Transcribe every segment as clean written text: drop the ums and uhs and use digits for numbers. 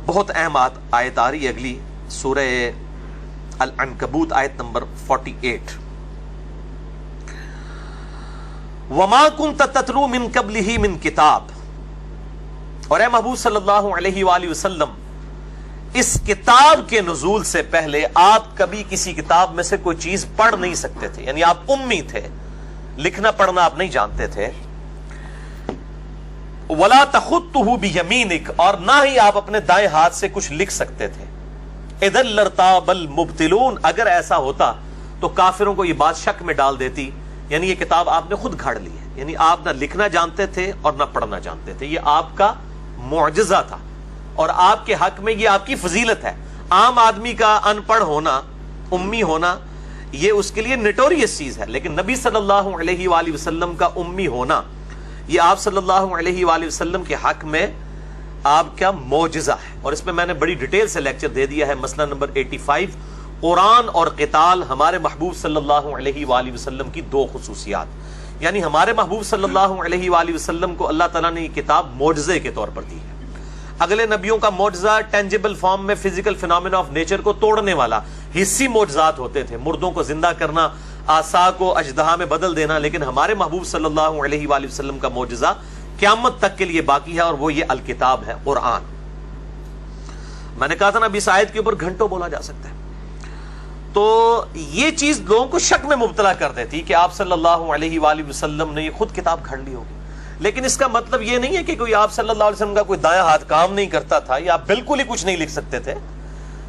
بہت اہم آیت آ رہی ہے اگلی، سورہ العنکبوت آیت نمبر 48، وَمَا كُنْتَ تَتْلُو مِن قَبْلِهِ مِن کتاب، اور اے محبوب صلی اللہ علیہ وآلہ وسلم اس کتاب کے نزول سے پہلے آپ کبھی کسی کتاب میں سے کوئی چیز پڑھ نہیں سکتے تھے، یعنی آپ امی تھے، لکھنا پڑھنا آپ نہیں جانتے تھے، وَلَا تَخُطُّهُ بِيَمِينِكَ، اور نہ ہی آپ اپنے دائیں ہاتھ سے کچھ لکھ سکتے تھے، اِذًا لَارْتَابَ الْمُبْطِلُونَ، اگر ایسا ہوتا تو کافروں کو یہ بات شک میں ڈال دیتی، یعنی یہ کتاب آپ نے خود گھڑ لی ہے، یعنی آپ نہ لکھنا جانتے تھے اور نہ پڑھنا جانتے تھے، یہ آپ کا معجزہ تھا اور آپ کے حق میں یہ آپ کی فضیلت ہے۔ عام آدمی کا ان پڑھ ہونا، امی ہونا، یہ اس کے لیے نٹوریس چیز ہے، لیکن نبی صلی اللہ علیہ وآلہ وسلم کا امی ہونا یہ آپ صلی اللہ علیہ وآلہ وسلم کے حق میں آپ کا معجزہ ہے۔ اور اس میں میں نے بڑی ڈیٹیل سے لیکچر دے دیا ہے، مسئلہ نمبر 85، قرآن اور قتال ہمارے محبوب صلی اللہ علیہ وآلہ وسلم کی دو خصوصیات، یعنی ہمارے محبوب صلی اللہ علیہ وآلہ وسلم کو اللہ تعالیٰ نے یہ کتاب معجزے کے طور پر دی ہے۔ اگلے نبیوں کا معجزہ ٹینجیبل فارم میں فزیکل فینومینا آف نیچر کو توڑنے والا حصی معجزات ہوتے تھے، مردوں کو زندہ کرنا، آسا کو اژدہا میں بدل دینا، لیکن ہمارے محبوب صلی اللہ علیہ وآلہ وسلم کا معجزہ قیامت تک کے لیے باقی ہے، اور وہ یہ الکتاب ہے، قرآن۔ میں نے کہا تھا نا اب اس آیت کے اوپر گھنٹوں بولا جا سکتا ہے، تو یہ چیز لوگوں کو شک میں مبتلا کر دیتی کہ آپ صلی اللہ علیہ وآلہ وسلم نے یہ خود کتاب گھڑ لی ہوگی، لیکن اس کا مطلب یہ نہیں ہے کہ کوئی آپ صلی اللہ علیہ وسلم کا کوئی دایاں ہاتھ کام نہیں کرتا تھا یا آپ بالکل ہی کچھ نہیں لکھ سکتے تھے۔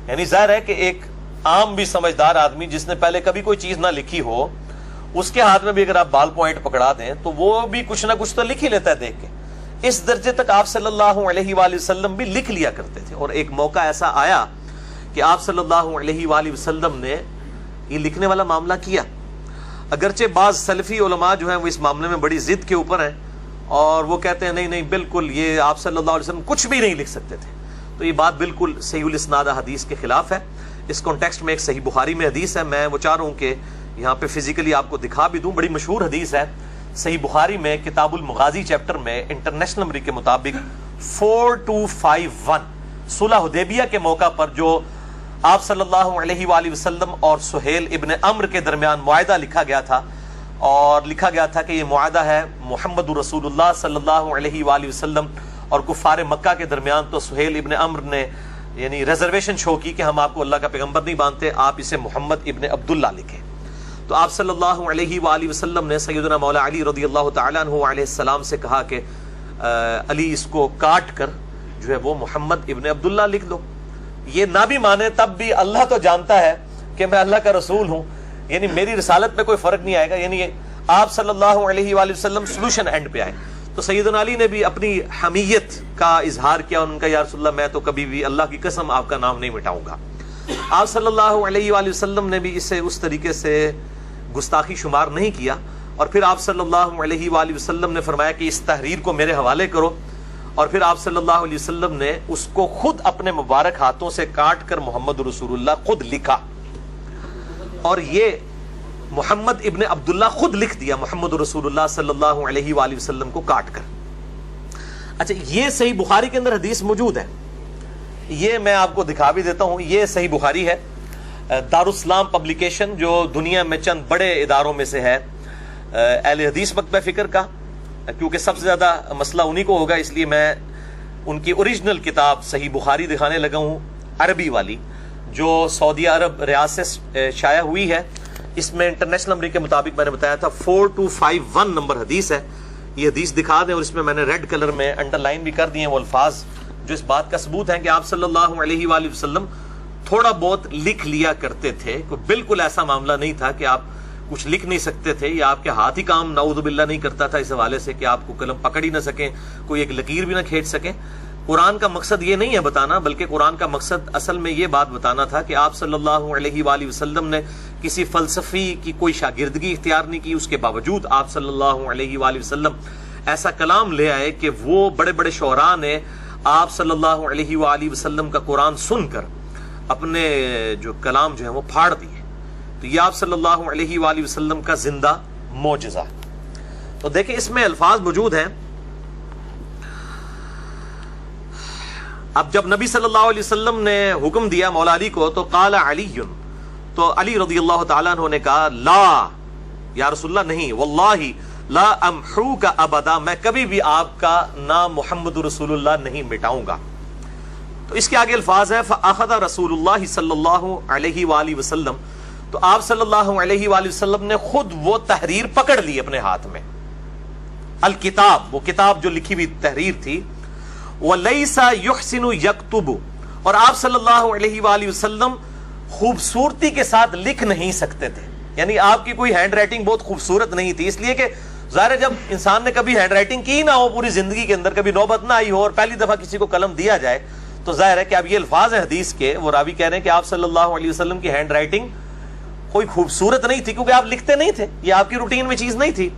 یعنی ظاہر ہے کہ ایک عام بھی سمجھدار آدمی جس نے پہلے کبھی کوئی چیز نہ لکھی ہو، اس کے ہاتھ میں بھی اگر آپ بال پوائنٹ پکڑا دیں تو وہ بھی کچھ نہ کچھ تو لکھ ہی لیتا ہے دیکھ کے۔ اس درجے تک آپ صلی اللہ علیہ وآلہ وسلم بھی لکھ لیا کرتے تھے، اور ایک موقع ایسا آیا کہ آپ صلی اللہ علیہ وآلہ وسلم نے یہ لکھنے والا معاملہ کیا، اگرچہ بعض سلفی علماء جو ہیں وہ اس معاملے میں بڑی ضد کے اوپر ہیں اور وہ کہتے ہیں نہیں نہیں بالکل یہ آپ صلی اللہ علیہ وسلم کچھ بھی نہیں لکھ سکتے تھے، تو یہ بات بالکل صحیح الاسناد حدیث کے خلاف ہے۔ اس کانٹیکسٹ میں ایک صحیح بخاری میں حدیث ہے، میں وہ چاہ رہا ہوں کہ یہاں پہ فزیکلی آپ کو دکھا بھی دوں، بڑی مشہور حدیث ہے صحیح بخاری میں کتاب المغازی چیپٹر میں انٹرنیشنل نمبر کے مطابق 4251 صلح حدیبیہ کے موقع پر جو آپ صلی اللہ علیہ وآلہ وسلم اور سہیل ابن عمرو کے درمیان معاہدہ لکھا گیا تھا، اور لکھا گیا تھا کہ یہ معاہدہ ہے محمد رسول اللہ صلی اللہ علیہ وآلہ وسلم اور کفار مکہ کے درمیان، تو سہیل ابن عمرو نے یعنی ریزرویشن شو کی کہ ہم آپ کو اللہ کا پیغمبر نہیں مانتے، آپ اسے محمد ابن عبداللہ لکھیں۔ تو آپ صلی اللہ علیہ وآلہ وسلم نے سیدنا مولا علی رضی اللہ تعالیٰ عنہ علیہ السلام سے کہا کہ علی اس کو کاٹ کر جو ہے وہ محمد ابن عبداللہ لکھ دو، یہ نہ بھی مانے تب بھی اللہ تو جانتا ہے کہ میں اللہ کا رسول ہوں، یعنی میری رسالت میں کوئی فرق نہیں آئے گا، یعنی آپ صلی اللہ علیہ وآلہ وسلم سلوشن اینڈ پہ آئے۔ تو سیدنا علی نے بھی اپنی حمیت کا اظہار کیا، ان کا یا رسول اللہ میں تو کبھی بھی اللہ کی قسم آپ کا نام نہیں مٹاؤں گا۔ آپ صلی اللہ علیہ وآلہ وسلم نے بھی اسے اس طریقے سے گستاخی شمار نہیں کیا، اور پھر آپ صلی اللہ علیہ وآلہ وسلم نے فرمایا کہ اس تحریر کو میرے حوالے کرو، اور پھر آپ صلی اللہ علیہ وسلم نے اس کو خود اپنے مبارک ہاتھوں سے کاٹ کر محمد رسول اللہ خود لکھا، اور یہ محمد ابن عبداللہ خود لکھ دیا محمد رسول اللہ صلی اللہ علیہ وآلہ وسلم کو کاٹ کر۔ اچھا یہ صحیح بخاری کے اندر حدیث موجود ہے، یہ میں آپ کو دکھا بھی دیتا ہوں، یہ صحیح بخاری ہے، دارالاسلام پبلیکیشن جو دنیا میں چند بڑے اداروں میں سے ہے اہل حدیث مکتبہ فکر کا، کیونکہ سب سے زیادہ مسئلہ انہی کو ہوگا اس لیے میں ان کی اوریجنل کتاب صحیح بخاری دکھانے لگا ہوں، عربی والی جو سعودی عرب ریاض سے شائع ہوئی ہے۔ اس میں انٹرنیشنل نمبر کے مطابق میں نے بتایا تھا 4251 نمبر حدیث ہے، یہ حدیث دکھا دیں، اور اس میں میں نے ریڈ کلر میں انڈر لائن بھی کر دیے ہیں وہ الفاظ جو اس بات کا ثبوت ہے کہ آپ صلی اللہ علیہ وآلہ وسلم تھوڑا بہت لکھ لیا کرتے تھے، کوئی بالکل ایسا معاملہ نہیں تھا کہ آپ کچھ لکھ نہیں سکتے تھے یا آپ کے ہاتھ ہی کام نعوذ باللہ نہیں کرتا تھا اس حوالے سے کہ آپ کو قلم پکڑ ہی نہ سکیں، کوئی ایک لکیر بھی نہ کھینچ سکیں۔ قرآن کا مقصد یہ نہیں ہے بتانا، بلکہ قرآن کا مقصد اصل میں یہ بات بتانا تھا کہ آپ صلی اللہ علیہ وآلہ وسلم نے کسی فلسفی کی کوئی شاگردگی اختیار نہیں کی، اس کے باوجود آپ صلی اللہ علیہ وآلہ وسلم ایسا کلام لے آئے کہ وہ بڑے بڑے شعراء نے آپ صلی اللہ علیہ وآلہ وسلم کا قرآن سن کر اپنے جو کلام جو ہیں وہ پھاڑ دیے۔ تو یہ آپ صلی اللہ علیہ وآلہ وسلم کا زندہ معجزہ۔ تو دیکھیں اس میں الفاظ موجود ہیں، اب جب نبی صلی اللہ علیہ وسلم نے حکم دیا مولا علی کو تو قال علی، تو علی رضی اللہ تعالیٰ عنہ نے کہا لا یا رسول اللہ نہیں، واللہ لا امحوک ابدا، میں کبھی بھی آپ کا نام محمد رسول اللہ نہیں مٹاؤں گا۔ تو اس کے آگے الفاظ ہے فاخذ رسول اللہ صلی اللہ علیہ وآلہ وسلم، تو آپ صلی اللہ علیہ وآلہ وسلم نے خود وہ تحریر پکڑ لی اپنے ہاتھ میں، الکتاب، وہ کتاب جو لکھی ہوئی تحریر تھی، وَلَيْسَ يُحْسِنُ يَكْتُبُ، اور آپ صلی اللہ علیہ وآلہ وسلم خوبصورتی کے ساتھ لکھ نہیں سکتے تھے، یعنی آپ کی کوئی ہینڈ رائٹنگ بہت خوبصورت نہیں تھی، اس لیے کہ ظاہر ہے جب انسان نے کبھی ہینڈ رائٹنگ کی نہ ہو پوری زندگی کے اندر، کبھی نوبت نہ آئی ہو اور پہلی دفعہ کسی کو قلم دیا جائے، تو ظاہر ہے کہ اب یہ الفاظ ہیں حدیث کے، وہ راوی کہہ رہے ہیں کہ آپ صلی اللہ علیہ وسلم کی ہینڈ رائٹنگ کوئی خوبصورت نہیں تھی، کیونکہ آپ لکھتے نہیں تھے، یہ آپ کی روٹین میں چیز نہیں تھی۔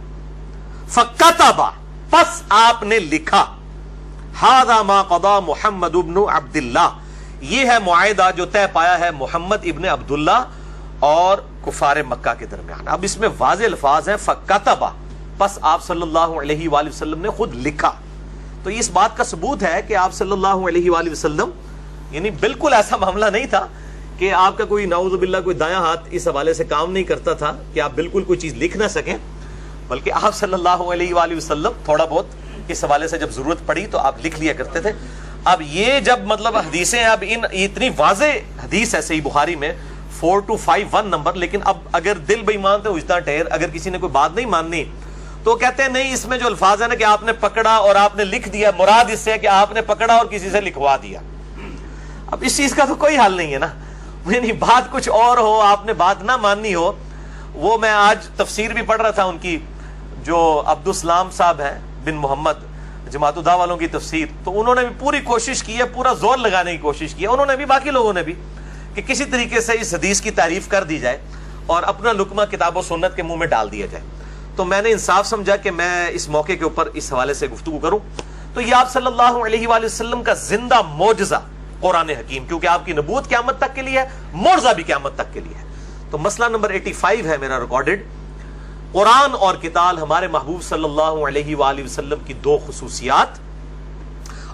فَكَتَبَ، پس آپ نے لکھا، هَذَا مَا قَضَى مُحَمَّدُ بْنُ عَبْدِ اللَّهِ، یہ ہے معاہدہ جو طے پایا ہے محمد ابن عبداللہ اور کفار مکہ کے درمیان۔ اب اس میں واضح الفاظ ہیں فَكَتَبَ، پس آپ صلی اللہ علیہ وآلہ وسلم نے خود لکھا، تو اس بات کا ثبوت ہے کہ آپ صلی اللہ علیہ وآلہ وسلم یعنی بالکل ایسا معاملہ نہیں تھا کہ آپ کا کوئی نعوذ باللہ کوئی دایاں ہاتھ اس حوالے سے کام نہیں کرتا تھا کہ آپ بالکل کوئی چیز لکھ نہ سکیں، بلکہ آپ صلی اللہ علیہ وآلہ وسلم تھوڑا بہت اس حوالے سے جب ضرورت پڑی تو آپ لکھ لیا کرتے تھے۔ اب یہ جب مطلب حدیثیں، اب اتنی واضح حدیث ہے صحیح بخاری میں 4251 نمبر، لیکن اب اگر دل بے ایمان تو اجتا ٹھہر، اگر کسی نے کوئی بات نہیں ماننی تو کہتے ہیں نہیں، اس میں جو الفاظ ہے نا کہ آپ نے پکڑا اور آپ نے لکھ دیا، مراد اس سے ہے کہ آپ نے پکڑا اور کسی سے لکھوا دیا۔ اب اس چیز کا تو کوئی حل نہیں ہے نا، یعنی بات کچھ اور ہو، آپ نے بات نہ ماننی ہو۔ وہ میں آج تفسیر بھی پڑھ رہا تھا ان کی، جو عبدالسلام صاحب ہیں بن محمد، جماعت الدعوہ والوں کی تفسیر، تو انہوں نے بھی پوری کوشش کی ہے، پورا زور لگانے کی کوشش کی ہے، انہوں نے بھی، باقی لوگوں نے بھی، کہ کسی طریقے سے اس حدیث کی تعریف کر دی جائے اور اپنا لقمہ کتاب و سنت کے منہ میں ڈال دیا جائے۔ تو میں نے انصاف سمجھا کہ میں اس موقع کے اوپر اس حوالے سے گفتگو کروں۔ تو یہ آپ صلی اللہ علیہ وآلہ وسلم کا زندہ معجزہ قرآن حکیم، کیونکہ آپ کی نبوت قیامت تک کے لیے ہے، معجزہ بھی قیامت تک کے لیے ہے۔ تو مسئلہ نمبر 85 ہے میرا ریکارڈڈ، قرآن اور قتال، ہمارے محبوب صلی اللہ علیہ وآلہ وسلم کی دو خصوصیات،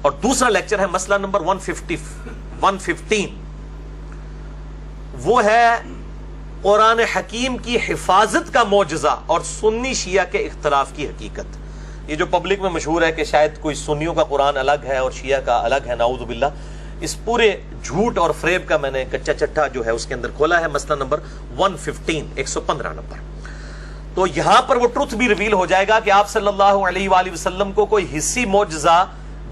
اور دوسرا لیکچر ہے مسئلہ نمبر 115، وہ ہے قرآن حکیم کی حفاظت کا معجزہ اور سنی شیعہ کے اختلاف کی حقیقت۔ یہ جو پبلک میں مشہور ہے کہ شاید کوئی سنیوں کا قرآن الگ ہے اور شیعہ کا الگ ہے، نعوذ باللہ، اس پورے جھوٹ اور فریب کا میں نے کچا چٹھا جو ہے اس کے اندر کھولا ہے، مسئلہ نمبر 115 نمبر۔ تو یہاں پر وہ ٹروتھ بھی ریویل ہو جائے گا کہ آپ صلی اللہ علیہ وآلہ وسلم کو کوئی حصی معجزہ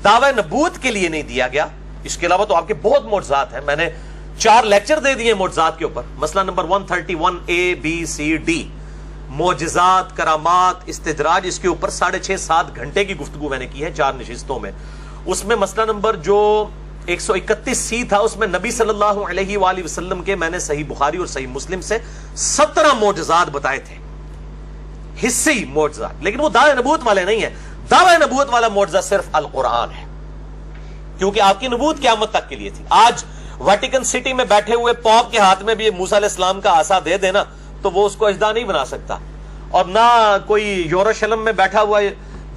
دعوی نبوت کے لیے نہیں دیا گیا، اس کے علاوہ تو آپ کے بہت معجزات ہیں، میں نے 4 لیکچر دے دیے معجزات کے اوپر۔ مسئلہ number 131A B C D، معجزات، کرامات، استدراج، اس کے اوپر 6.5-7 گھنٹے کی گفتگو میں نے کی ہے 4 نشستوں میں۔ اس میں مسئلہ نمبر جو 131C تھا، اس میں نبی صلی اللہ علیہ وآلہ وسلم کے میں نے صحیح بخاری اور صحیح مسلم سے 17 معجزات بتائے تھے، حصی معجزات، لیکن وہ دعوی نبوت والے نہیں ہیں۔ دعوی نبوت والا معجزہ صرف القرآن ہے، کیونکہ آپ کی نبوت قیامت تک کے لیے تھی۔ آج ویٹیکن سٹی میں بیٹھے ہوئے پوپ کے ہاتھ میں بھی موسیٰ علیہ السلام کا عصا دے دینا تو وہ اس کو اژدہا نہیں بنا سکتا، اور نہ کوئی یروشلم میں بیٹھا ہوا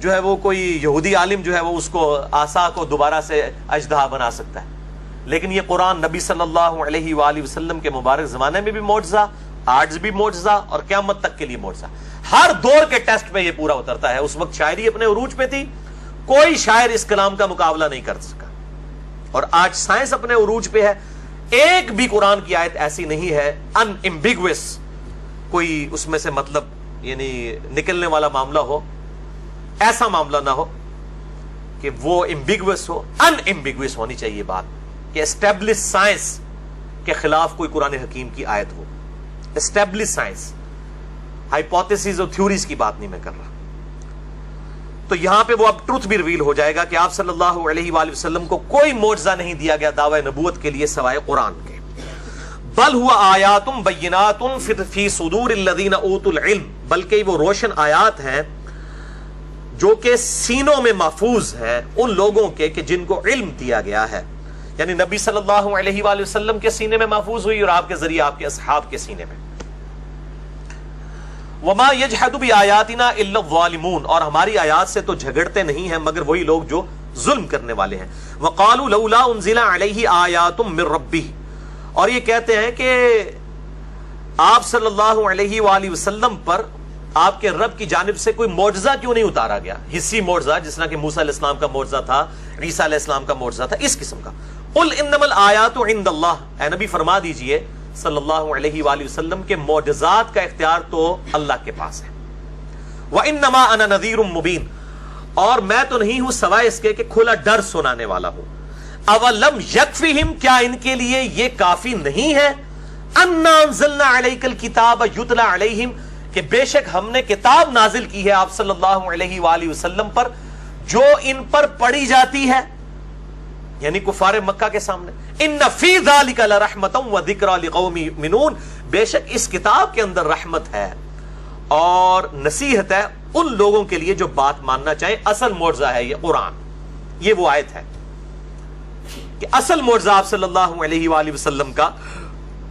جو ہے وہ کوئی یہودی عالم جو ہے وہ اس کو عصا کو دوبارہ سے اژدہا بنا سکتا ہے۔ لیکن یہ قرآن نبی صلی اللہ علیہ وآلہ وسلم کے مبارک زمانے میں بھی معجزہ، آج بھی معجزہ، اور قیامت تک کے لیے معجزہ۔ ہر دور کے ٹیسٹ پہ یہ پورا اترتا ہے۔ اس وقت شاعری اپنے عروج پہ تھی، کوئی شاعر اس کلام کا مقابلہ نہیں کر سکا، اور آج سائنس اپنے عروج پہ ہے، ایک بھی قرآن کی آیت ایسی نہیں ہے ان ایمبیگوس، کوئی اس میں سے مطلب یعنی نکلنے والا معاملہ ہو، ایسا معاملہ نہ ہو کہ وہ ایمبیگوس ہو، ان ایمبیگوس ہونی چاہیے بات، کہ اسٹیبلش سائنس کے خلاف کوئی قرآن حکیم کی آیت ہو۔ اسٹیبلش سائنس، ہائپوتھیسز اور تھیوریز کی بات نہیں میں کر رہا۔ تو یہاں پہ وہ اب ٹروتھ بھی ریویل ہو جائے گا کہ آپ صلی اللہ علیہ وآلہ وسلم کو کوئی معجزہ نہیں دیا گیا دعوی نبوت کے لیے سوائے قرآن کے۔ بل ہوا آیات بینات فی صدور الذین اوتوا العلم، بلکہ وہ روشن آیات ہیں جو کہ سینوں میں محفوظ ہے ان لوگوں کے کہ جن کو علم دیا گیا ہے، یعنی نبی صلی اللہ علیہ وآلہ وسلم کے سینے میں محفوظ ہوئی اور آپ کے ذریعے آپ کے اصحاب کے سینے میں۔ وما یجحد بآیاتنا الا الظالمون، اور ہماری آیات سے تو جھگڑتے نہیں ہیں مگر وہی لوگ جو ظلم کرنے والے ہیں. وقالوا لولا انزل علیہ آیات من ربہ، اور یہ کہتے ہیں کہ آپ صلی اللہ علیہ وآلہ وسلم پر آپ کے رب کی جانب سے کوئی معجزہ کیوں نہیں اتارا گیا، حصی معجزہ، جس طرح کہ موسیٰ علیہ السلام کا معجزہ تھا، عیسیٰ علیہ السلام کا معجزہ تھا، اس قسم کا. قل انما الآیات عند اللہ، اے نبی فرما دیجئے صلی اللہ علیہ وآلہ وسلم کے معجزات کا اختیار تو اللہ کے پاس ہے. وانما انا نذیر مبین، اور میں تو نہیں ہوں سوائے اس کے کہ کھلا ڈر سنانے والا ہوں. اولم یکفہم، کیا ان کے لیے یہ کافی نہیں ہے، انا انزلنا علیک الکتاب یتلی علیہم، کہ بے شک ہم نے کتاب نازل کی ہے آپ صلی اللہ علیہ وآلہ وسلم پر جو ان پر پڑھی جاتی ہے، یعنی کفار مکہ کے سامنے. ان فی ذلک لرحمۃ وذکری لقوم یؤمنون، بے شک اس کتاب کے اندر رحمت ہے اور نصیحت ہے ان لوگوں کے لیے جو بات ماننا چاہیں. اصل معجزہ ہے یہ قرآن، یہ وہ آیت ہے کہ اصل معجزہ آپ صلی اللہ علیہ وآلہ وسلم کا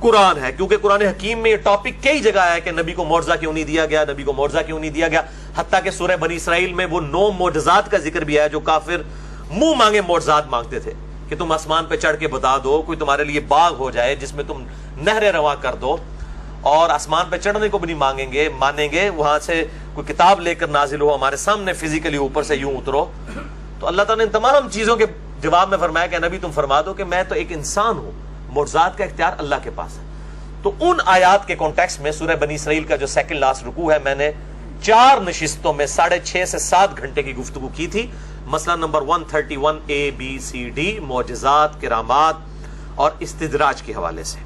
قرآن ہے. کیونکہ قرآن حکیم میں یہ ٹاپک کئی جگہ ہے کہ نبی کو معجزہ کیوں نہیں دیا گیا، نبی کو معجزہ کیوں نہیں دیا گیا. حتیٰ کہ سورہ بنی اسرائیل میں وہ 9 معجزات کا ذکر بھی ہے جو کافر منہ مانگے معجزات مانگتے تھے کہ تم آسمان پہ چڑھ کے بتا دو، کوئی تمہارے لیے باغ ہو جائے جس میں تم نہریں رواں کر دو، اور آسمان پہ چڑھنے کو بھی نہیں مانیں گے وہاں سے کوئی کتاب لے کر نازل ہو ہمارے سامنے فزیکلی اوپر سے یوں اترو. تو اللہ تعالیٰ نے تمام چیزوں کے جواب میں فرمایا کہ نبی تم فرما دو کہ میں تو ایک انسان ہوں، معجزات کا اختیار اللہ کے پاس ہے. تو ان آیات کے کانٹیکسٹ میں سورہ بنی اسرائیل کا جو سیکنڈ لاسٹ رکوع ہے، میں نے 4 نشستوں میں 6.5 سے 7 گھنٹے کی گفتگو کی تھی. مسئلہ number 131 A B C D، معجزات، کرامات اور استدراج کے حوالے سے.